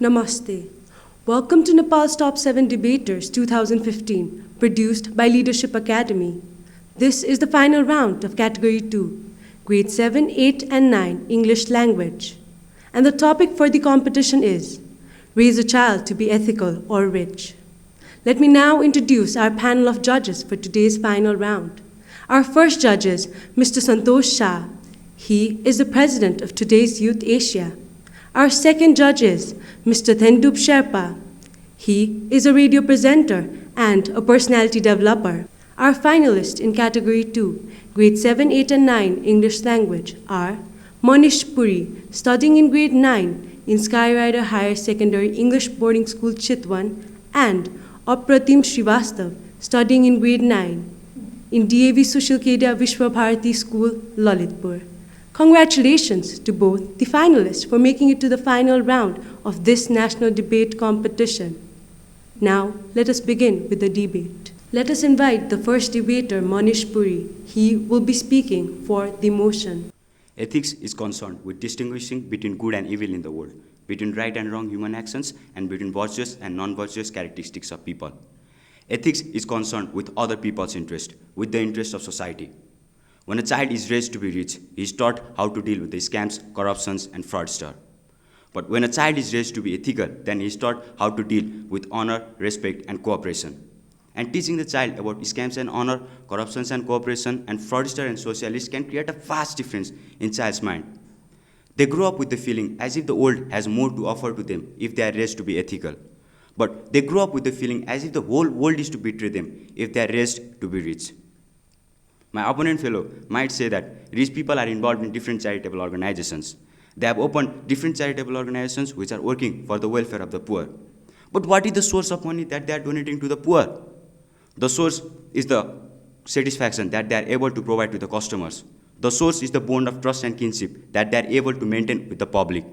Namaste. Welcome to Nepal's Top 7 Debaters 2015, produced by Leadership Academy. This is the final round of Category 2, Grade 7, 8 and 9 English Language. And the topic for the competition is Raise a Child to be Ethical or Rich. Let me now introduce our panel of judges for today's final round. Our first judge is Mr. SANTOSH Shah. He is the president of Today's Youth Asia. Our second judge is Mr. THENDUP SHERPA. He is a radio presenter and a personality developer. Our finalists in Category 2, Grade 7, 8 and 9 English Language are MANISH PURI, studying in Grade 9 in Skyrider Higher Secondary English Boarding School Chitwan, and APRATIM SHRIVASTAV, studying in Grade 9 in DAV Sushil Kedia Vishwa Bharati School, Lalitpur. Congratulations to both the finalists for making it to the final round of this national debate competition. Now, let us begin with the debate. Let us invite the first debater, Manish Puri. He will be speaking for the motion. Ethics is concerned with distinguishing between good and evil in the world, between right and wrong human actions, and between virtuous and non-virtuous characteristics of people. Ethics is concerned with other people's interest, with the interest of society. When a child is raised to be rich, he is taught how to deal with the scams, corruptions, and fraudster. But when a child is raised to be ethical, then he is taught how to deal with honor, respect, and cooperation. And teaching the child about scams and honor, corruptions and cooperation, and fraudster and socialists can create a vast difference in child's mind. They grow up with the feeling as if the world has more to offer to them if they are raised to be ethical. But they grow up with the feeling as if the whole world is to betray them if they are raised to be rich. My opponent fellow might say that rich people are involved in different charitable organizations. They have opened different charitable organizations which are working for the welfare of the poor. But what is the source of money that they are donating to the poor? The source is the satisfaction that they are able to provide to the customers. The source is the bond of trust and kinship that they are able to maintain with the public.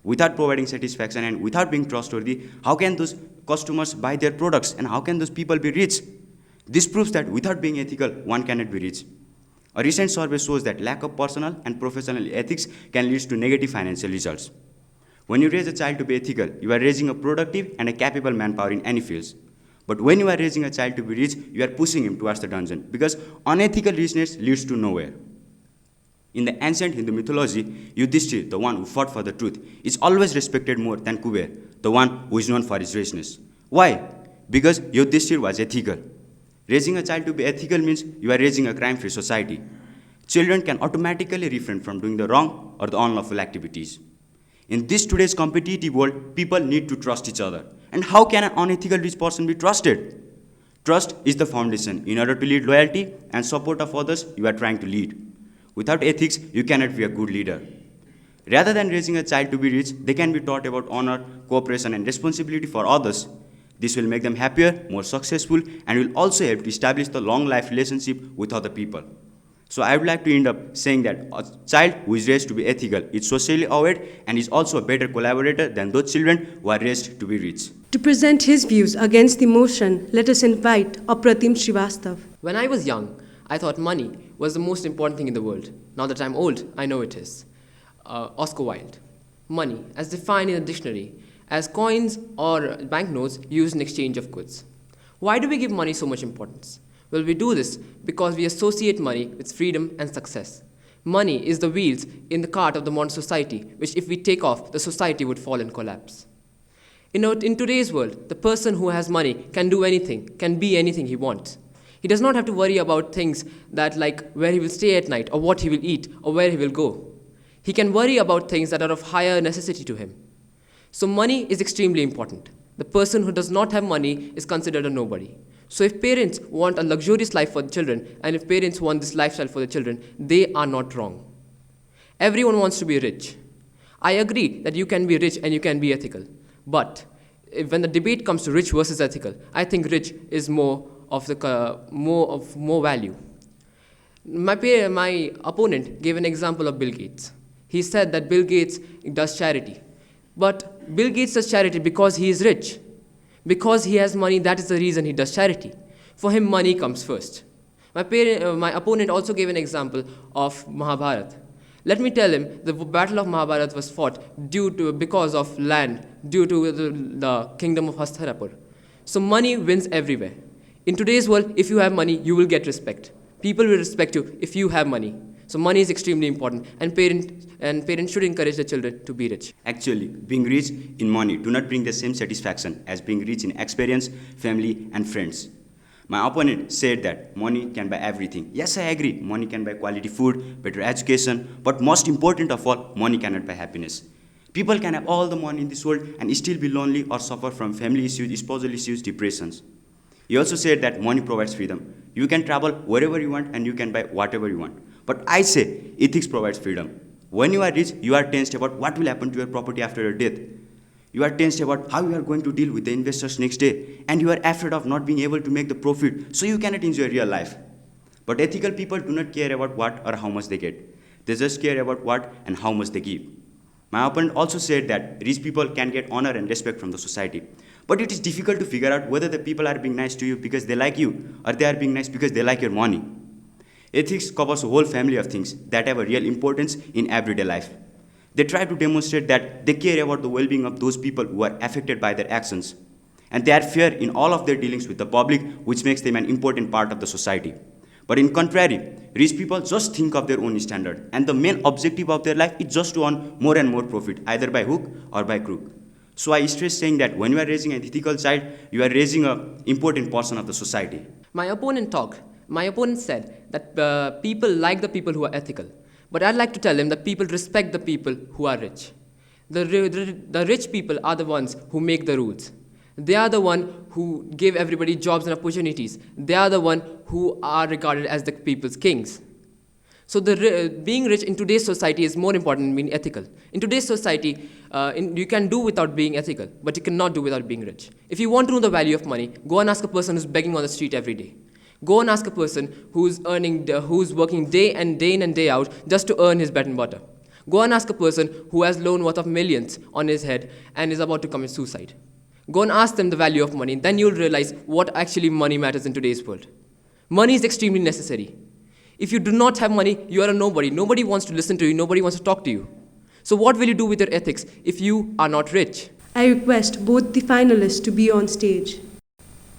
Without providing satisfaction and without being trustworthy, how can those customers buy their products and how can those people be rich? This proves that without being ethical, one cannot be rich. A recent survey shows that lack of personal and professional ethics can lead to negative financial results. When you raise a child to be ethical, you are raising a productive and a capable manpower in any fields. But when you are raising a child to be rich, you are pushing him towards the dungeon because unethical richness leads to nowhere. In the ancient Hindu mythology, Yudhishthir, the one who fought for the truth, is always respected more than Kuber, the one who is known for his richness. Why? Because Yudhishthir was ethical. Raising a child to be ethical means you are raising a crime-free society. Children can automatically refrain from doing the wrong or the unlawful activities. In this today's competitive world, people need to trust each other. And how can an unethical rich person be trusted? Trust is the foundation. In order to lead loyalty and support of others, you are trying to lead. Without ethics, you cannot be a good leader. Rather than raising a child to be rich, they can be taught about honor, cooperation, and responsibility for others. This will make them happier, more successful, and will also help to establish the long life relationship with other people. So I would like to end up saying that a child who is raised to be ethical is socially aware and is also a better collaborator than those children who are raised to be rich. To present his views against the motion, let us invite Apratim Srivastav. When I was young, I thought money was the most important thing in the world. Now that I'm old, I know it is. Oscar Wilde. Money, as defined in the dictionary, as coins or banknotes used in exchange of goods. Why do we give money so much importance? Well, we do this because we associate money with freedom and success. Money is the wheels in the cart of the modern society, which if we take off, the society would fall and collapse. In today's world, the person who has money can do anything, can be anything he wants. He does not have to worry about things that like where he will stay at night or what he will eat or where he will go. He can worry about things that are of higher necessity to him. So money is extremely important. The person who does not have money is considered a nobody. So if parents want a luxurious life for the children, and if parents want this lifestyle for the children, they are not wrong. Everyone wants to be rich. I agree that you can be rich and you can be ethical. But when the debate comes to rich versus ethical, I think rich is more value. My opponent gave an example of Bill Gates. He said that Bill Gates does charity. But Bill Gates does charity because he is rich. Because he has money, that is the reason he does charity. For him, money comes first. My opponent also gave an example of Mahabharata. Let me tell him the battle of Mahabharata was fought because of land, due to the kingdom of Hastinapur. So money wins everywhere. In today's world, if you have money, you will get respect. People will respect you if you have money. So money is extremely important, and parents should encourage the children to be rich. Actually, being rich in money do not bring the same satisfaction as being rich in experience, family, and friends. My opponent said that money can buy everything. Yes, I agree. Money can buy quality food, better education, but most important of all, money cannot buy happiness. People can have all the money in this world and still be lonely or suffer from family issues, spousal issues, depressions. He also said that money provides freedom. You can travel wherever you want and you can buy whatever you want. But I say ethics provides freedom. When you are rich, you are tensed about what will happen to your property after your death. You are tensed about how you are going to deal with the investors next day, and you are afraid of not being able to make the profit, so you cannot enjoy real life. But ethical people do not care about what or how much they get. They just care about what and how much they give. My opponent also said that rich people can get honor and respect from the society. But it is difficult to figure out whether the people are being nice to you because they like you, or they are being nice because they like your money. Ethics covers a whole family of things that have a real importance in everyday life. They try to demonstrate that they care about the well-being of those people who are affected by their actions. And they are fair in all of their dealings with the public, which makes them an important part of the society. But in contrary, rich people just think of their own standard, and the main objective of their life is just to earn more and more profit, either by hook or by crook. So I stress saying that when you are raising an ethical child, you are raising an important person of the society. My opponent said that people like the people who are ethical. But I'd like to tell him that people respect the people who are rich. The rich people are the ones who make the rules. They are the one who give everybody jobs and opportunities. They are the one who are regarded as the people's kings. So being rich in today's society is more important than being ethical. In today's society, you can do without being ethical, but you cannot do without being rich. If you want to know the value of money, go and ask a person who's begging on the street every day. Go and ask a person who's working day in and day out just to earn his bread and butter. Go and ask a person who has loan worth of millions on his head and is about to commit suicide. Go and ask them the value of money. Then you'll realize what actually money matters in today's world. Money is extremely necessary. If you do not have money, you are a nobody. Nobody wants to listen to you. Nobody wants to talk to you. So what will you do with your ethics if you are not rich? I request both the finalists to be on stage.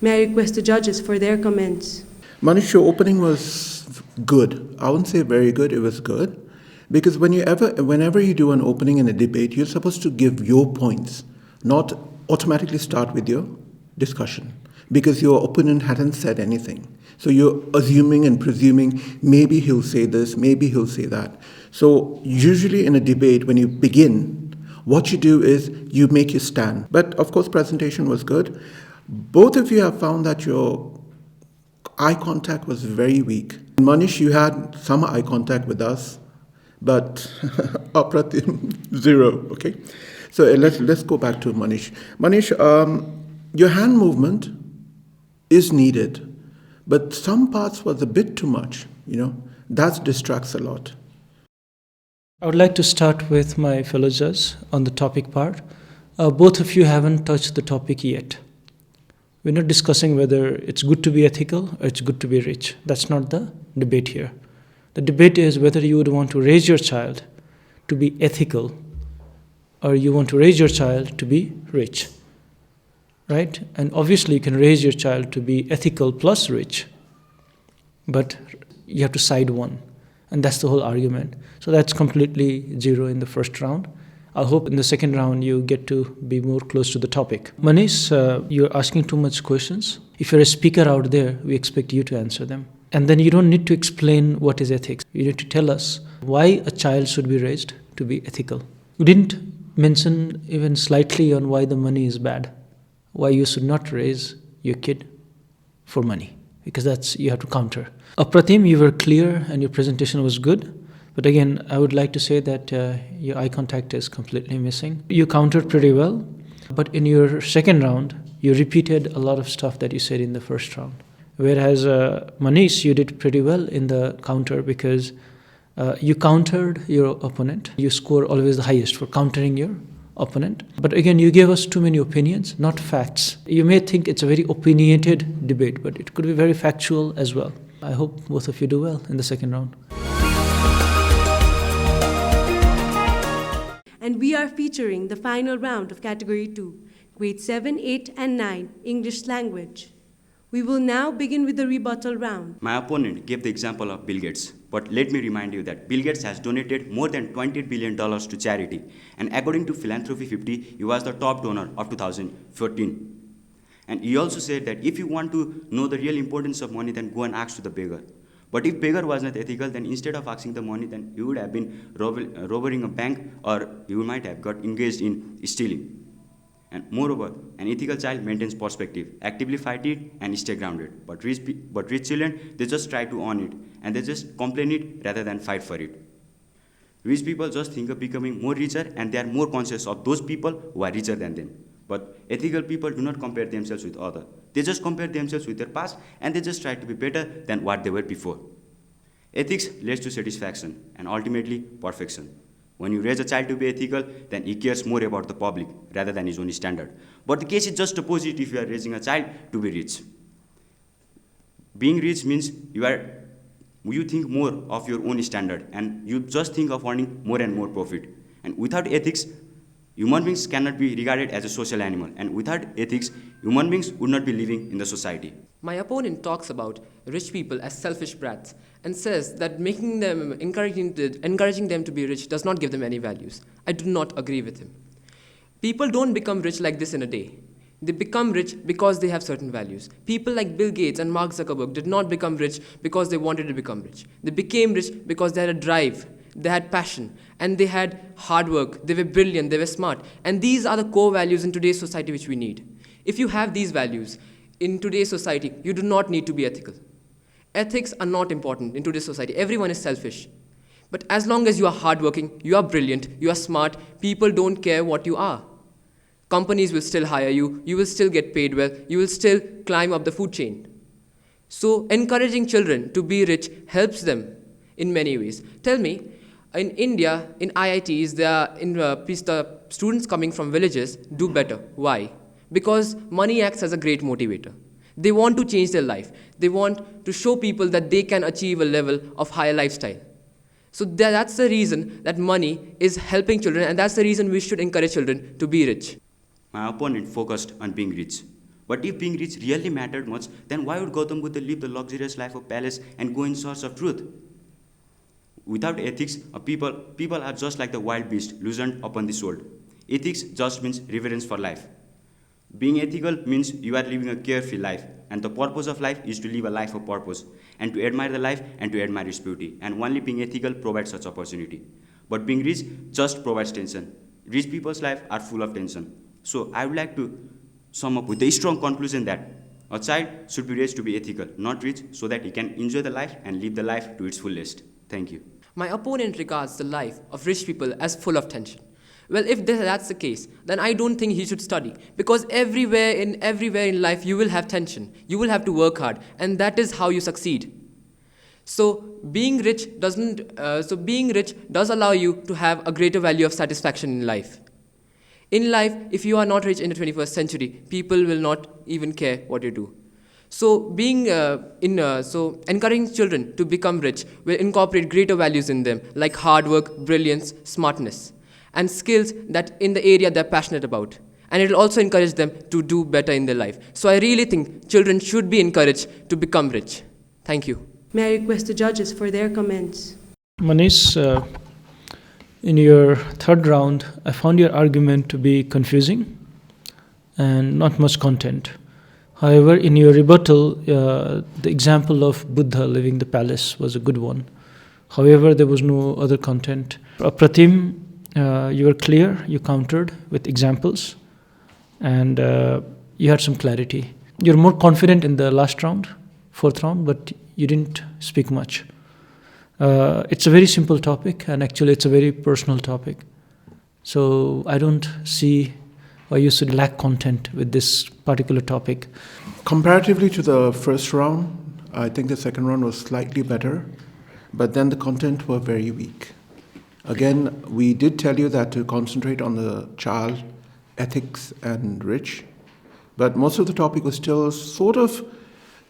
May I request the judges for their comments? Manish, your opening was good. I wouldn't say very good, it was good. Because whenever you do an opening in a debate, you're supposed to give your points, not automatically start with your discussion. Because your opponent hadn't said anything. So you're assuming and presuming, maybe he'll say this, maybe he'll say that. So usually in a debate, when you begin, what you do is you make your stand. But of course, presentation was good. Both of you have found that your eye contact was very weak. Manish, you had some eye contact with us, but APRATIM, zero, okay? So let's go back to Manish. Manish, your hand movement is needed, but some parts was a bit too much, that distracts a lot. I would like to start with my fellow judge on the topic part. Both of you haven't touched the topic yet. We're not discussing whether it's good to be ethical or it's good to be rich. That's not the debate here. The debate is whether you would want to raise your child to be ethical or you want to raise your child to be rich. Right? And obviously you can raise your child to be ethical plus rich, but you have to side one. And that's the whole argument. So that's completely zero in the first round. I hope in the second round you get to be more close to the topic. Manish, you're asking too much questions. If you're a speaker out there, we expect you to answer them. And then you don't need to explain what is ethics. You need to tell us why a child should be raised to be ethical. You didn't mention even slightly on why the money is bad, why you should not raise your kid for money, because that's you have to counter. APRATIM, you were clear and your presentation was good. But again, I would like to say that your eye contact is completely missing. You countered pretty well, but in your second round, you repeated a lot of stuff that you said in the first round. Whereas Manish, you did pretty well in the counter because you countered your opponent. You score always the highest for countering your opponent. But again, you gave us too many opinions, not facts. You may think it's a very opinionated debate, but it could be very factual as well. I hope both of you do well in the second round. And we are featuring the final round of Category 2, Grade 7, 8 and 9, English Language. We will now begin with the rebuttal round. My opponent gave the example of Bill Gates, but let me remind you that Bill Gates has donated more than $20 billion to charity, and according to Philanthropy 50, he was the top donor of 2014. And he also said that if you want to know the real importance of money, then go and ask to the beggar. But if beggar was not ethical, then instead of asking the money, then you would have been robbing a bank, or you might have got engaged in stealing. And moreover, an ethical child maintains perspective, actively fight it, and stay grounded. But rich children, they just try to own it, and they just complain it rather than fight for it. Rich people just think of becoming more richer, and they are more conscious of those people who are richer than them. But ethical people do not compare themselves with others. They just compare themselves with their past, and they just try to be better than what they were before. Ethics leads to satisfaction, and ultimately perfection. When you raise a child to be ethical, then he cares more about the public rather than his own standard. But the case is just opposite if you are raising a child to be rich. Being rich means you think more of your own standard, and you just think of earning more and more profit. And without ethics, human beings cannot be regarded as a social animal. And without ethics, human beings would not be living in the society. My opponent talks about rich people as selfish brats and says that encouraging them to be rich does not give them any values. I do not agree with him. People don't become rich like this in a day. They become rich because they have certain values. People like Bill Gates and Mark Zuckerberg did not become rich because they wanted to become rich. They became rich because they had a drive, they had passion, and they had hard work. They were brilliant, they were smart. And these are the core values in today's society which we need. If you have these values, in today's society, you do not need to be ethical. Ethics are not important in today's society. Everyone is selfish. But as long as you are hardworking, you are brilliant, you are smart, people don't care what you are. Companies will still hire you, you will still get paid well, you will still climb up the food chain. So encouraging children to be rich helps them in many ways. Tell me, in India, in IITs, the students coming from villages do better. Why? Because money acts as a great motivator. They want to change their life. They want to show people that they can achieve a level of higher lifestyle. So that's the reason that money is helping children, and that's the reason we should encourage children to be rich. My opponent focused on being rich. But if being rich really mattered much, then why would Gautam Buddha live the luxurious life of palace and go in search of truth? Without ethics, people are just like the wild beast loosened upon this world. Ethics just means reverence for life. Being ethical means you are living a carefree life, and the purpose of life is to live a life of purpose, and to admire the life and to admire its beauty. And only being ethical provides such opportunity. But being rich just provides tension. Rich people's lives are full of tension. So I would like to sum up with a strong conclusion that a child should be raised to be ethical, not rich, so that he can enjoy the life and live the life to its fullest. Thank you. My opponent regards the life of rich people as full of tension. Well, if that's the case, then I don't think he should study, because everywhere in life you will have tension. You will have to work hard, and that is how you succeed. So being rich does allow you to have a greater value of satisfaction in life. In life, if you are not rich in the 21st century, people will not even care what you do. So encouraging children to become rich will incorporate greater values in them, like hard work, brilliance, smartness, and skills that in the area they're passionate about. And it will also encourage them to do better in their life. So I really think children should be encouraged to become rich. Thank you. May I request the judges for their comments? Manish, in your third round, I found your argument to be confusing and not much content. However, in your rebuttal, the example of Buddha leaving the palace was a good one. However, there was no other content. APRATIM, you were clear, you countered with examples, and you had some clarity. You're more confident in the last round, fourth round, but you didn't speak much. It's a very simple topic, and actually it's a very personal topic. So I don't see why you should lack content with this particular topic. Comparatively to the first round, I think the second round was slightly better, but then the content were very weak. Again, we did tell you that to concentrate on the child, ethics, and rich, but most of the topic was still sort of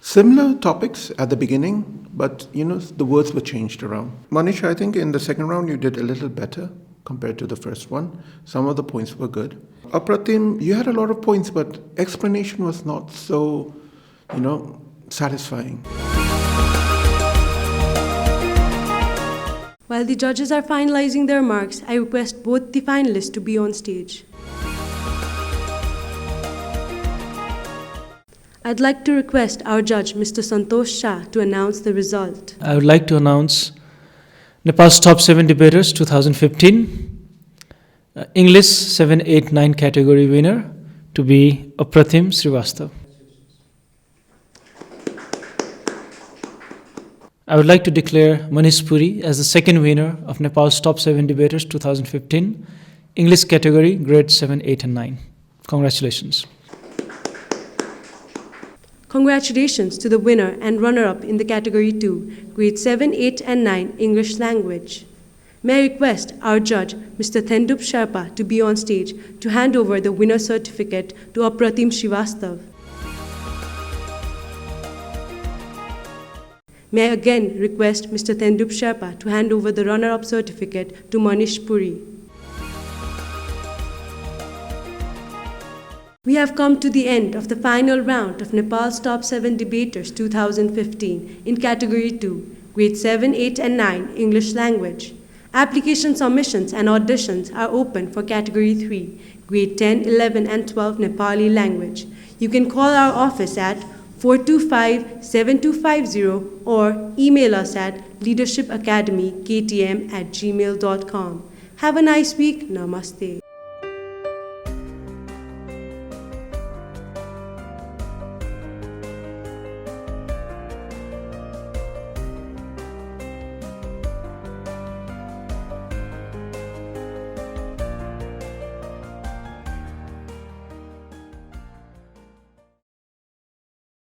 similar topics at the beginning, but the words were changed around. Manish, I think in the second round you did a little better compared to the first one. Some of the points were good. APRATIM, you had a lot of points, but explanation was not so, satisfying. While the judges are finalizing their marks, I request both the finalists to be on stage. I'd like to request our judge, Mr. SANTOSH Shah, to announce the result. I would like to announce Nepal's top 7 debaters 2015. English 789 category winner to be APRATIM SHRIVASTAV. I would like to declare MANISH PURI as the second winner of Nepal's top 7 debaters 2015, English category grades 7, 8 and 9. Congratulations. Congratulations to the winner and runner-up in the category 2, grades 7, 8 and 9 English language. May I request our judge, Mr. THENDUP SHERPA, to be on stage to hand over the winner certificate to APRATIM SHRIVASTAV. May I again request Mr. THENDUP SHERPA to hand over the runner-up certificate to MANISH PURI. We have come to the end of the final round of Nepal's top 7 debaters 2015 in category 2, grades 7, 8 and 9 English language. Application submissions and auditions are open for category 3, grade 10, 11 and 12 Nepali language. You can call our office at 425-7250 or email us at leadershipacademyktm@gmail.com. Have a nice week. Namaste.